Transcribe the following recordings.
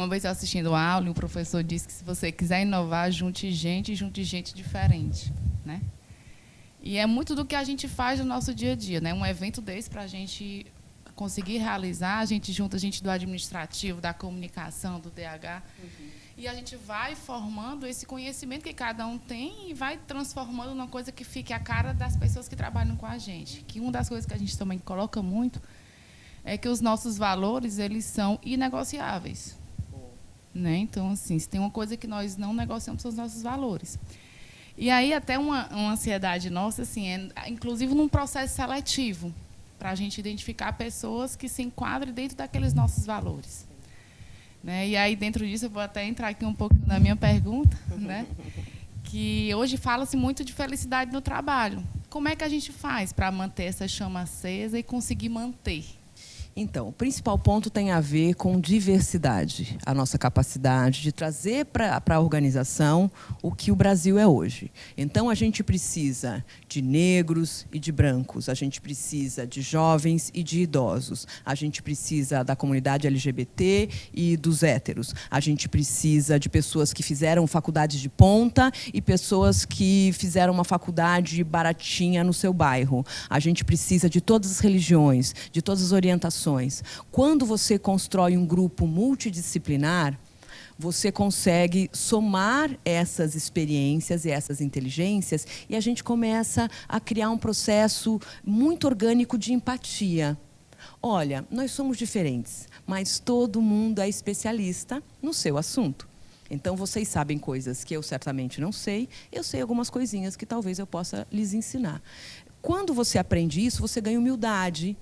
Uma vez assistindo a aula, o professor disse que se você quiser inovar, junte gente diferente, né? E é muito do que a gente faz no nosso dia a dia, né? Um evento desse, para a gente conseguir realizar, a gente junta gente do administrativo, da comunicação, do DH, e a gente vai formando esse conhecimento que cada um tem e vai transformando numa coisa que fique a cara das pessoas que trabalham com a gente. Que uma das coisas que a gente também coloca muito é que os nossos valores, eles são inegociáveis. Né? Então, assim, se tem uma coisa que nós não negociamos, são os nossos valores. E aí, até uma ansiedade nossa, assim, inclusive num processo seletivo, para a gente identificar pessoas que se enquadrem dentro daqueles nossos valores. Né? E aí, dentro disso, eu vou até entrar aqui um pouco na minha pergunta, né? Que hoje fala-se muito de felicidade no trabalho. Como é que a gente faz para manter essa chama acesa e conseguir manter? Então, o principal ponto tem a ver com diversidade, a nossa capacidade de trazer para a organização o que o Brasil é hoje. Então, a gente precisa de negros e de brancos, a gente precisa de jovens e de idosos, a gente precisa da comunidade LGBT e dos héteros, a gente precisa de pessoas que fizeram faculdades de ponta e pessoas que fizeram uma faculdade baratinha no seu bairro. A gente precisa de todas as religiões, de todas as orientações. Quando você constrói um grupo multidisciplinar, você consegue somar essas experiências e essas inteligências e a gente começa a criar um processo muito orgânico de empatia. Olha, nós somos diferentes, mas todo mundo é especialista no seu assunto. Então, vocês sabem coisas que eu certamente não sei, eu sei algumas coisinhas que talvez eu possa lhes ensinar. Quando você aprende isso, você ganha humildade,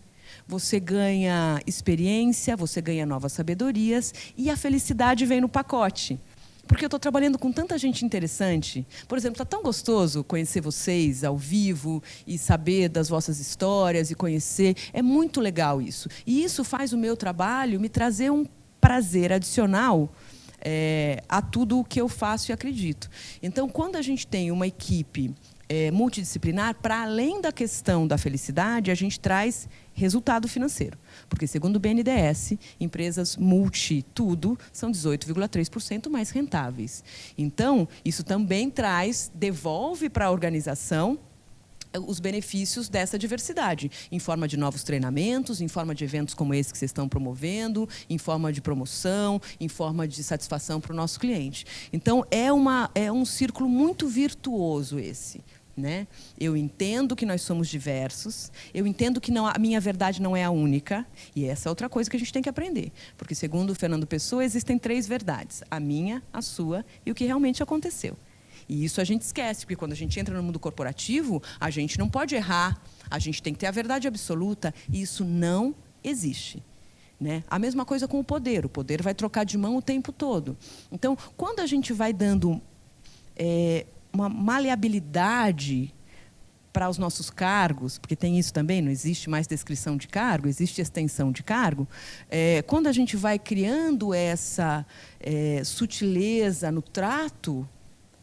você ganha experiência, você ganha novas sabedorias e a felicidade vem no pacote. Porque eu estou trabalhando com tanta gente interessante. Por exemplo, está tão gostoso conhecer vocês ao vivo e saber das vossas histórias e conhecer. É muito legal isso. E isso faz o meu trabalho me trazer um prazer adicional a tudo o que eu faço e acredito. Então, quando a gente tem uma equipe multidisciplinar, para além da questão da felicidade, a gente traz resultado financeiro. Porque, segundo o BNDES, empresas multi-tudo são 18,3% mais rentáveis. Então, isso também devolve para a organização os benefícios dessa diversidade, em forma de novos treinamentos, em forma de eventos como esse que vocês estão promovendo, em forma de promoção, em forma de satisfação para o nosso cliente. Então, é um círculo muito virtuoso esse. Né? Eu entendo que nós somos diversos, eu entendo que a minha verdade não é a única, e essa é outra coisa que a gente tem que aprender. Porque, segundo o Fernando Pessoa, existem 3 verdades: a minha, a sua e o que realmente aconteceu. E isso a gente esquece, porque quando a gente entra no mundo corporativo, a gente não pode errar, a gente tem que ter a verdade absoluta, e isso não existe. Né? A mesma coisa com o poder vai trocar de mão o tempo todo. Então, quando a gente vai dando uma maleabilidade para os nossos cargos, porque tem isso também, não existe mais descrição de cargo, existe extensão de cargo, quando a gente vai criando essa sutileza no trato,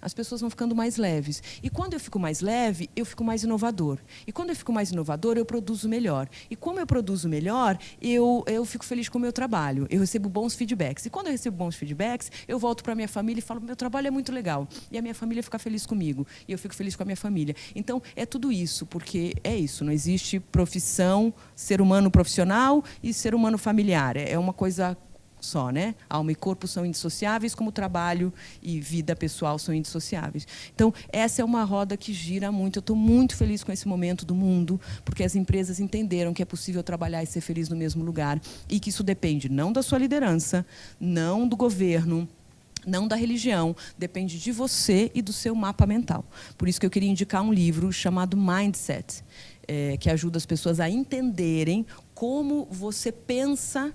as pessoas vão ficando mais leves. E quando eu fico mais leve, eu fico mais inovador. E quando eu fico mais inovador, eu produzo melhor. E como eu produzo melhor, eu fico feliz com o meu trabalho. Eu recebo bons feedbacks. E quando eu recebo bons feedbacks, eu volto para a minha família e falo: meu trabalho é muito legal. E a minha família fica feliz comigo. E eu fico feliz com a minha família. Então, é tudo isso, porque é isso. Não existe profissão, ser humano profissional e ser humano familiar. É uma coisa só, né? Alma e corpo são indissociáveis, como trabalho e vida pessoal são indissociáveis. Então, essa é uma roda que gira muito. Eu estou muito feliz com esse momento do mundo, porque as empresas entenderam que é possível trabalhar e ser feliz no mesmo lugar, e que isso depende não da sua liderança, não do governo, não da religião, depende de você e do seu mapa mental. Por isso que eu queria indicar um livro chamado Mindset, que ajuda as pessoas a entenderem como você pensa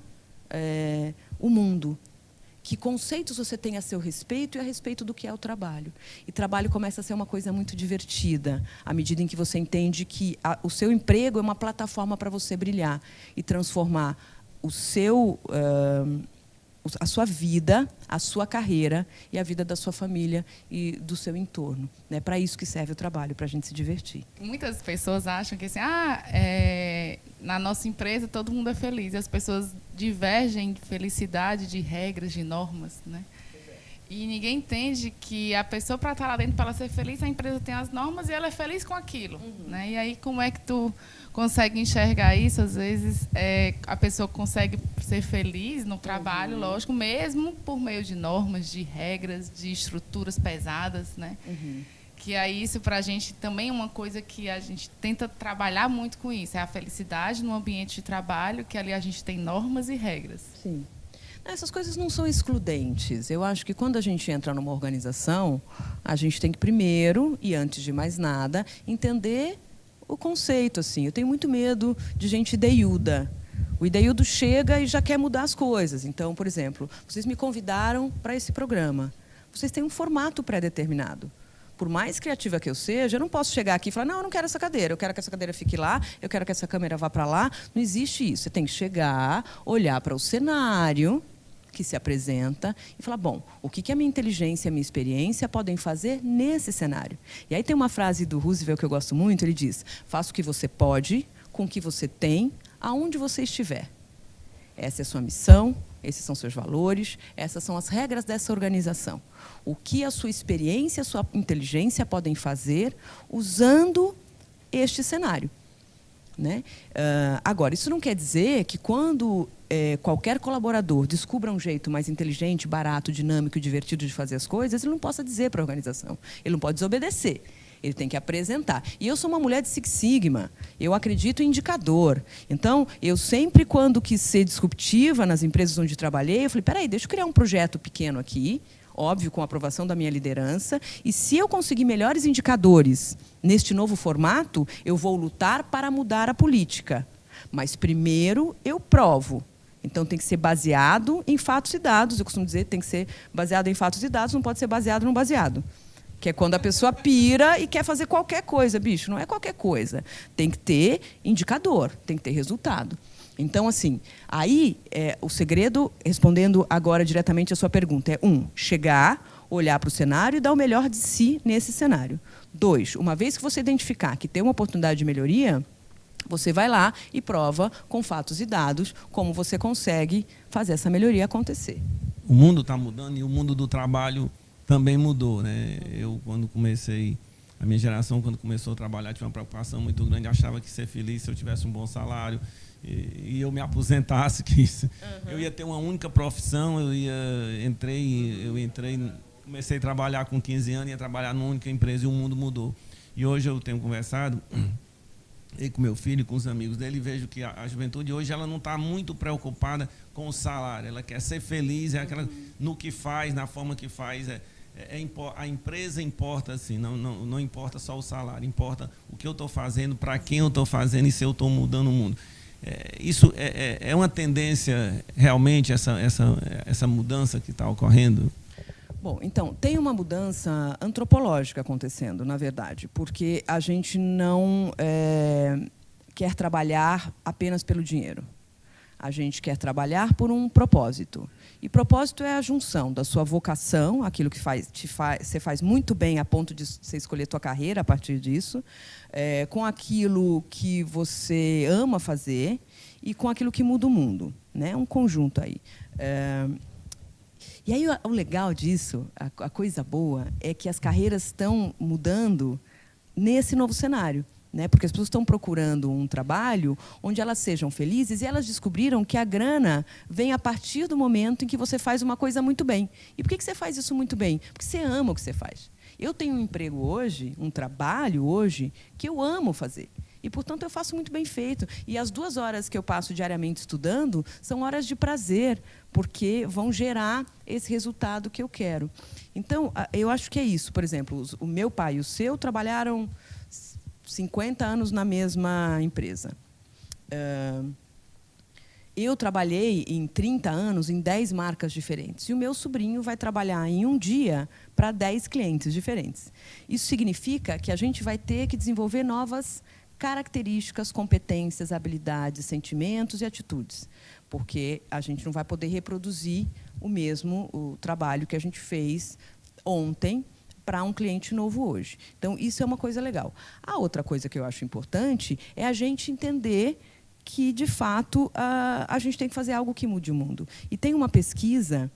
o mundo, que conceitos você tem a seu respeito e a respeito do que é o trabalho. E trabalho começa a ser uma coisa muito divertida, à medida em que você entende que o seu emprego é uma plataforma para você brilhar e transformar a sua vida, a sua carreira e a vida da sua família e do seu entorno. É para isso que serve o trabalho, para a gente se divertir. Muitas pessoas acham que assim, na nossa empresa todo mundo é feliz. E as pessoas divergem de felicidade, de regras, de normas, né? E ninguém entende que a pessoa, para estar lá dentro, para ela ser feliz, a empresa tem as normas e ela é feliz com aquilo. Né? E aí, como é que tu consegue enxergar isso? Às vezes, a pessoa consegue ser feliz no trabalho, lógico, mesmo por meio de normas, de regras, de estruturas pesadas, né? Que aí isso, para a gente, também é uma coisa que a gente tenta trabalhar muito com isso. É a felicidade no ambiente de trabalho, que ali a gente tem normas e regras. Sim. Essas coisas não são excludentes. Eu acho que quando a gente entra numa organização, a gente tem que primeiro, e antes de mais nada, entender o conceito. Assim. Eu tenho muito medo de gente ideiuda. O ideiudo chega e já quer mudar as coisas. Então, por exemplo, vocês me convidaram para esse programa. Vocês têm um formato pré-determinado. Por mais criativa que eu seja, eu não posso chegar aqui e falar, não, eu não quero essa cadeira, eu quero que essa cadeira fique lá, eu quero que essa câmera vá para lá. Não existe isso. Você tem que chegar, olhar para o cenário que se apresenta e falar, bom, o que a minha inteligência e a minha experiência podem fazer nesse cenário? E aí tem uma frase do Roosevelt que eu gosto muito, ele diz, faça o que você pode, com o que você tem, aonde você estiver. Essa é a sua missão, esses são seus valores, essas são as regras dessa organização. O que a sua experiência e a sua inteligência podem fazer usando este cenário. Né? Agora, isso não quer dizer que quando qualquer colaborador descubra um jeito mais inteligente, barato, dinâmico e divertido de fazer as coisas, ele não possa dizer para a organização. Ele não pode desobedecer. Ele tem que apresentar. E eu sou uma mulher de Six Sigma. Eu acredito em indicador. Então, eu sempre, quando quis ser disruptiva nas empresas onde trabalhei, eu falei, peraí, deixa eu criar um projeto pequeno aqui, óbvio, com a aprovação da minha liderança, e se eu conseguir melhores indicadores neste novo formato, eu vou lutar para mudar a política. Mas, primeiro, eu provo. Então, tem que ser baseado em fatos e dados. Eu costumo dizer que tem que ser baseado em fatos e dados, não pode ser baseado no baseado. Que é quando a pessoa pira e quer fazer qualquer coisa, bicho. Não é qualquer coisa. Tem que ter indicador, tem que ter resultado. Então, assim, aí o segredo, respondendo agora diretamente a sua pergunta, é chegar, olhar para o cenário e dar o melhor de si nesse cenário. 2, uma vez que você identificar que tem uma oportunidade de melhoria, você vai lá e prova com fatos e dados como você consegue fazer essa melhoria acontecer. O mundo está mudando e o mundo do trabalho também mudou, né? Eu, quando comecei, a minha geração, quando começou a trabalhar, tinha uma preocupação muito grande, achava que ser feliz se eu tivesse um bom salário e eu me aposentasse, que eu ia ter uma única profissão, comecei a trabalhar com 15 anos, ia trabalhar numa única empresa e o mundo mudou. E hoje eu tenho conversado e com meu filho, com os amigos dele, vejo que a juventude hoje ela não está muito preocupada com o salário, ela quer ser feliz, no que faz, na forma que faz. A empresa importa, assim, não importa só o salário, importa o que eu estou fazendo, para quem eu estou fazendo e se eu estou mudando o mundo. Isso é uma tendência, realmente, essa mudança que está ocorrendo? Bom, então, tem uma mudança antropológica acontecendo, na verdade, porque a gente não quer trabalhar apenas pelo dinheiro. A gente quer trabalhar por um propósito. E propósito é a junção da sua vocação, aquilo que você faz muito bem a ponto de você escolher a tua carreira a partir disso, com aquilo que você ama fazer e com aquilo que muda o mundo. Né? Um conjunto aí. E aí o legal disso, a coisa boa, é que as carreiras estão mudando nesse novo cenário. Né? Porque as pessoas estão procurando um trabalho onde elas sejam felizes e elas descobriram que a grana vem a partir do momento em que você faz uma coisa muito bem. E por que você faz isso muito bem? Porque você ama o que você faz. Eu tenho um emprego hoje, um trabalho hoje, que eu amo fazer. E, portanto, eu faço muito bem feito. E as 2 horas que eu passo diariamente estudando são horas de prazer, porque vão gerar esse resultado que eu quero. Então, eu acho que é isso. Por exemplo, o meu pai e o seu trabalharam 50 anos na mesma empresa. Eu trabalhei em 30 anos em 10 marcas diferentes. E o meu sobrinho vai trabalhar em um dia para 10 clientes diferentes. Isso significa que a gente vai ter que desenvolver novas características, competências, habilidades, sentimentos e atitudes. Porque a gente não vai poder reproduzir o trabalho que a gente fez ontem para um cliente novo hoje. Então, isso é uma coisa legal. A outra coisa que eu acho importante é a gente entender que, de fato, a gente tem que fazer algo que mude o mundo. E tem uma pesquisa,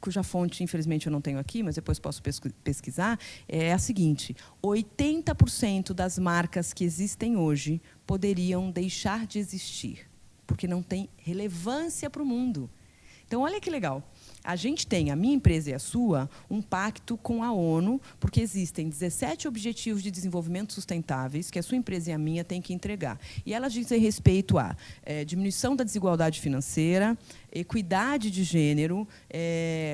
cuja fonte, infelizmente, eu não tenho aqui, mas depois posso pesquisar, é a seguinte: 80% das marcas que existem hoje poderiam deixar de existir, porque não tem relevância para o mundo. Então, olha que legal. A gente tem, a minha empresa e a sua, um pacto com a ONU, porque existem 17 Objetivos de Desenvolvimento Sustentáveis que a sua empresa e a minha têm que entregar. E elas dizem respeito à diminuição da desigualdade financeira, equidade de gênero,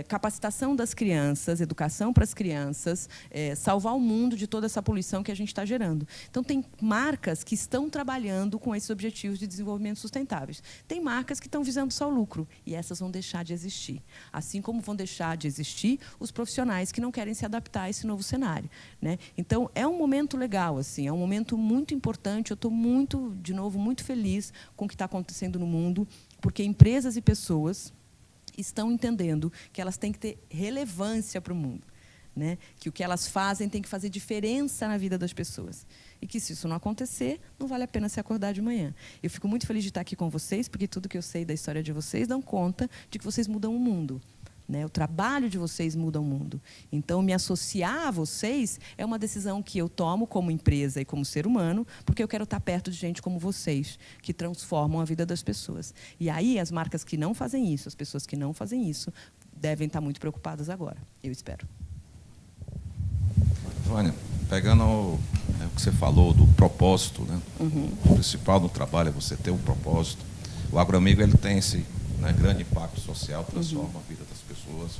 capacitação das crianças, educação para as crianças, salvar o mundo de toda essa poluição que a gente está gerando. Então, tem marcas que estão trabalhando com esses objetivos de desenvolvimento sustentáveis. Tem marcas que estão visando só o lucro, e essas vão deixar de existir. Assim como vão deixar de existir os profissionais que não querem se adaptar a esse novo cenário, né? Então, é um momento legal, assim, é um momento muito importante. Eu estou de novo, muito feliz com o que está acontecendo no mundo, porque empresas e pessoas estão entendendo que elas têm que ter relevância para o mundo, né? Que o que elas fazem tem que fazer diferença na vida das pessoas. E que, se isso não acontecer, não vale a pena se acordar de manhã. Eu fico muito feliz de estar aqui com vocês, porque tudo que eu sei da história de vocês dão conta de que vocês mudam o mundo, né? O trabalho de vocês muda o mundo. Então, me associar a vocês é uma decisão que eu tomo como empresa e como ser humano, porque eu quero estar perto de gente como vocês, que transformam a vida das pessoas. E aí, as marcas que não fazem isso, as pessoas que não fazem isso, devem estar muito preocupadas agora. Eu espero. Vânia, pegando o que você falou do propósito, né? O principal do trabalho é você ter um propósito. O Agroamigo, ele tem esse, né, grande impacto social, transforma a vida das pessoas.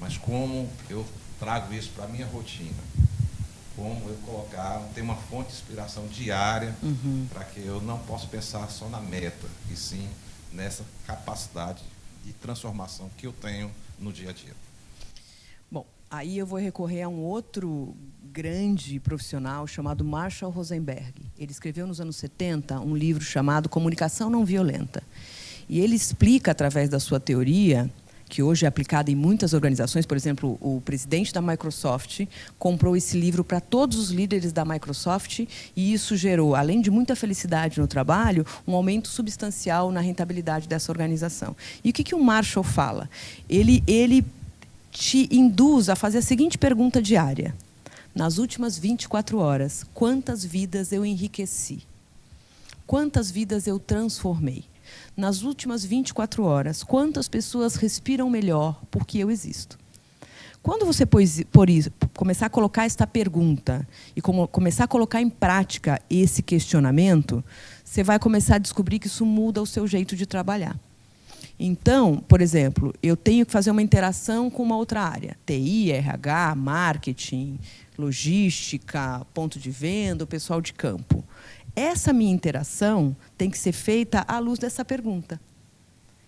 Mas como eu trago isso para a minha rotina? Como eu ter uma fonte de inspiração diária para que eu não possa pensar só na meta, e sim nessa capacidade de transformação que eu tenho no dia a dia? Bom, aí eu vou recorrer a um outro grande profissional chamado Marshall Rosenberg. Ele escreveu nos anos 70 um livro chamado Comunicação Não Violenta. E ele explica, através da sua teoria, que hoje é aplicada em muitas organizações. Por exemplo, o presidente da Microsoft comprou esse livro para todos os líderes da Microsoft, e isso gerou, além de muita felicidade no trabalho, um aumento substancial na rentabilidade dessa organização. E o que o Marshall fala? Ele te induz a fazer a seguinte pergunta diária: nas últimas 24 horas, quantas vidas eu enriqueci? Quantas vidas eu transformei? Nas últimas 24 horas, quantas pessoas respiram melhor porque eu existo? Quando você começar a colocar esta pergunta e começar a colocar em prática esse questionamento, você vai começar a descobrir que isso muda o seu jeito de trabalhar. Então, por exemplo, eu tenho que fazer uma interação com uma outra área: TI, RH, marketing, logística, ponto de venda, o pessoal de campo. Essa minha interação tem que ser feita à luz dessa pergunta.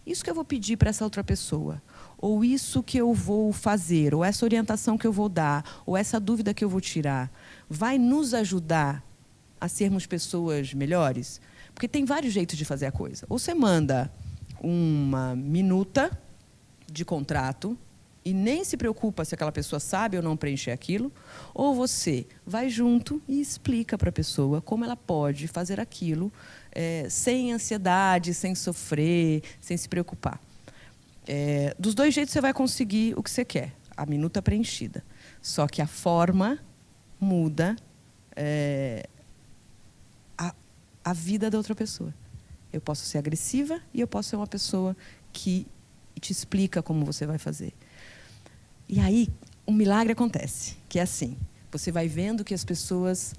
Isso que eu vou pedir para essa outra pessoa, ou isso que eu vou fazer, ou essa orientação que eu vou dar, ou essa dúvida que eu vou tirar, vai nos ajudar a sermos pessoas melhores? Porque tem vários jeitos de fazer a coisa. Ou você manda uma minuta de contrato e nem se preocupa se aquela pessoa sabe ou não preencher aquilo, ou você vai junto e explica para a pessoa como ela pode fazer aquilo sem ansiedade, sem sofrer, sem se preocupar. Dos dois jeitos você vai conseguir o que você quer, a minuta preenchida. Só que a forma muda a vida da outra pessoa. Eu posso ser agressiva e eu posso ser uma pessoa que te explica como você vai fazer. E aí, um milagre acontece, que é assim: você vai vendo que as pessoas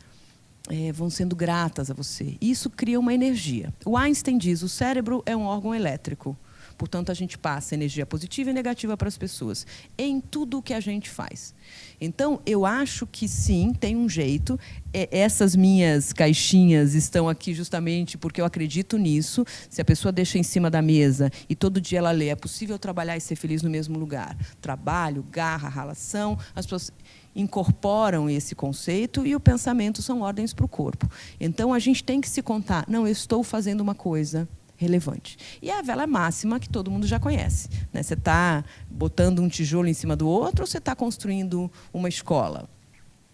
vão sendo gratas a você. E isso cria uma energia. O Einstein diz: o cérebro é um órgão elétrico. Portanto, a gente passa energia positiva e negativa para as pessoas, em tudo o que a gente faz. Então, eu acho que sim, tem um jeito. Essas minhas caixinhas estão aqui justamente porque eu acredito nisso. Se a pessoa deixa em cima da mesa e todo dia ela lê: é possível trabalhar e ser feliz no mesmo lugar. Trabalho, garra, relação, as pessoas incorporam esse conceito, e o pensamento são ordens para o corpo. Então, a gente tem que se contar: não, eu estou fazendo uma coisa relevante. E é a velha máxima que todo mundo já conhece, né? Você está botando um tijolo em cima do outro, ou você está construindo uma escola?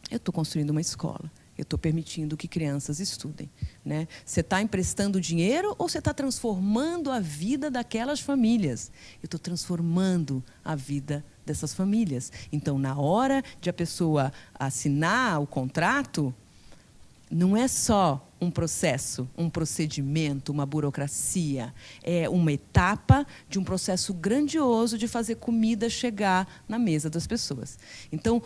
Eu estou construindo uma escola. Eu estou permitindo que crianças estudem, né? Você está emprestando dinheiro ou você está transformando a vida daquelas famílias? Eu estou transformando a vida dessas famílias. Então, na hora de a pessoa assinar o contrato, não é só um processo, um procedimento, uma burocracia. É uma etapa de um processo grandioso de fazer comida chegar na mesa das pessoas. Então,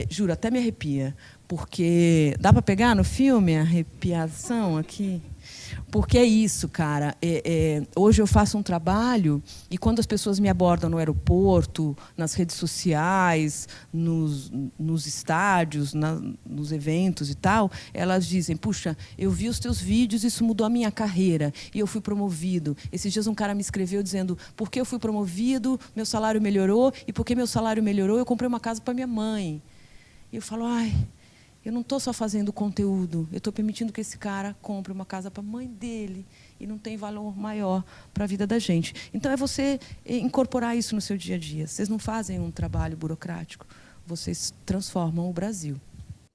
juro, até me arrepia, porque... Dá para pegar no filme a arrepiação aqui? Porque é isso, cara. Hoje eu faço um trabalho e quando as pessoas me abordam no aeroporto, nas redes sociais, nos estádios, nos eventos e tal, elas dizem, puxa, eu vi os teus vídeos, isso mudou a minha carreira e eu fui promovido. Esses dias um cara me escreveu dizendo, porque eu fui promovido, meu salário melhorou, e porque meu salário melhorou, eu comprei uma casa para minha mãe. E eu falo, ai... Eu não estou só fazendo conteúdo, eu estou permitindo que esse cara compre uma casa para a mãe dele e não tem valor maior para a vida da gente. Então, é você incorporar isso no seu dia a dia. Vocês não fazem um trabalho burocrático, vocês transformam o Brasil.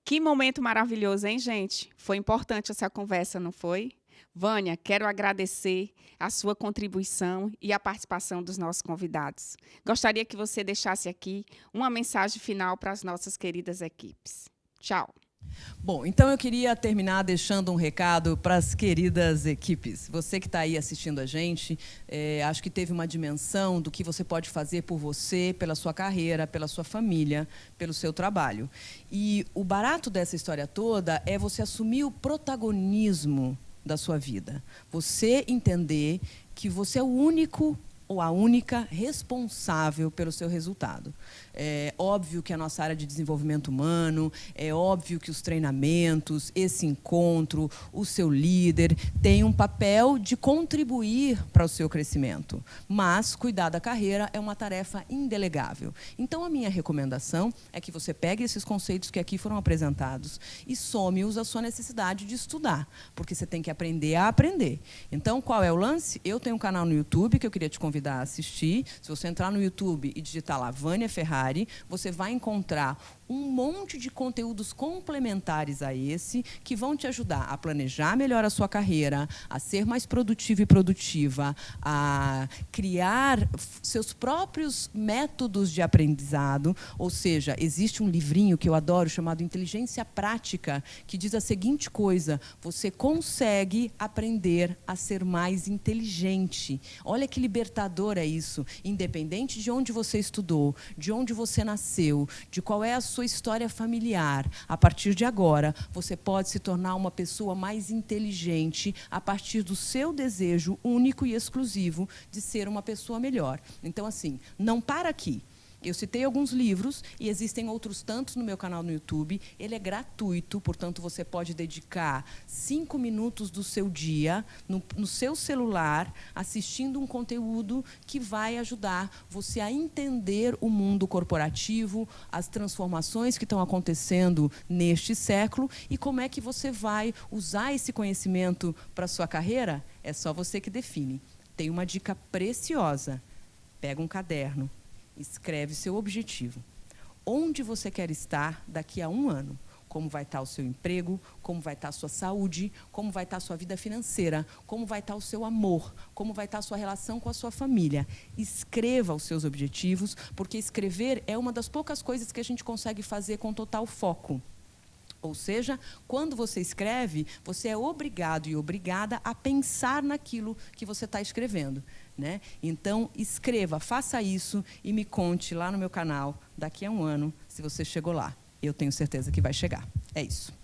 Que momento maravilhoso, hein, gente? Foi importante essa conversa, não foi? Vânia, quero agradecer a sua contribuição e a participação dos nossos convidados. Gostaria que você deixasse aqui uma mensagem final para as nossas queridas equipes. Tchau. Bom, então eu queria terminar deixando um recado para as queridas equipes. Você que está aí assistindo a gente, acho que teve uma dimensão do que você pode fazer por você, pela sua carreira, pela sua família, pelo seu trabalho. E o barato dessa história toda é você assumir o protagonismo da sua vida. Você entender que você é o único ou a única responsável pelo seu resultado. É óbvio que a nossa área de desenvolvimento humano, é óbvio que os treinamentos, esse encontro, o seu líder, tem um papel de contribuir para o seu crescimento. Mas cuidar da carreira é uma tarefa indelegável. Então, a minha recomendação é que você pegue esses conceitos que aqui foram apresentados e some-os à sua necessidade de estudar, porque você tem que aprender a aprender. Então, qual é o lance? Eu tenho um canal no YouTube que eu queria te convidar a assistir. Se você entrar no YouTube e digitar lá Vânia Ferrari, você vai encontrar um monte de conteúdos complementares a esse que vão te ajudar a planejar melhor a sua carreira, a ser mais produtivo e produtiva, a criar seus próprios métodos de aprendizado. Ou seja, existe um livrinho que eu adoro chamado Inteligência Prática, que diz a seguinte coisa: você consegue aprender a ser mais inteligente. Olha que libertador é isso. Independente de onde você estudou, de onde você nasceu, de qual é a sua história familiar, a partir de agora, você pode se tornar uma pessoa mais inteligente a partir do seu desejo único e exclusivo de ser uma pessoa melhor. Então, assim, não para aqui. Eu citei alguns livros e existem outros tantos no meu canal no YouTube. Ele é gratuito, portanto, você pode dedicar 5 minutos do seu dia no seu celular assistindo um conteúdo que vai ajudar você a entender o mundo corporativo, as transformações que estão acontecendo neste século e como é que você vai usar esse conhecimento para a sua carreira. É só você que define. Tem uma dica preciosa. Pega um caderno. Escreve seu objetivo. Onde você quer estar daqui a 1 ano? Como vai estar o seu emprego? Como vai estar a sua saúde? Como vai estar a sua vida financeira? Como vai estar o seu amor? Como vai estar a sua relação com a sua família? Escreva os seus objetivos, porque escrever é uma das poucas coisas que a gente consegue fazer com total foco. Ou seja, quando você escreve, você é obrigado e obrigada a pensar naquilo que você está escrevendo, né? Então, escreva, faça isso e me conte lá no meu canal, daqui a 1 ano, se você chegou lá. Eu tenho certeza que vai chegar. É isso.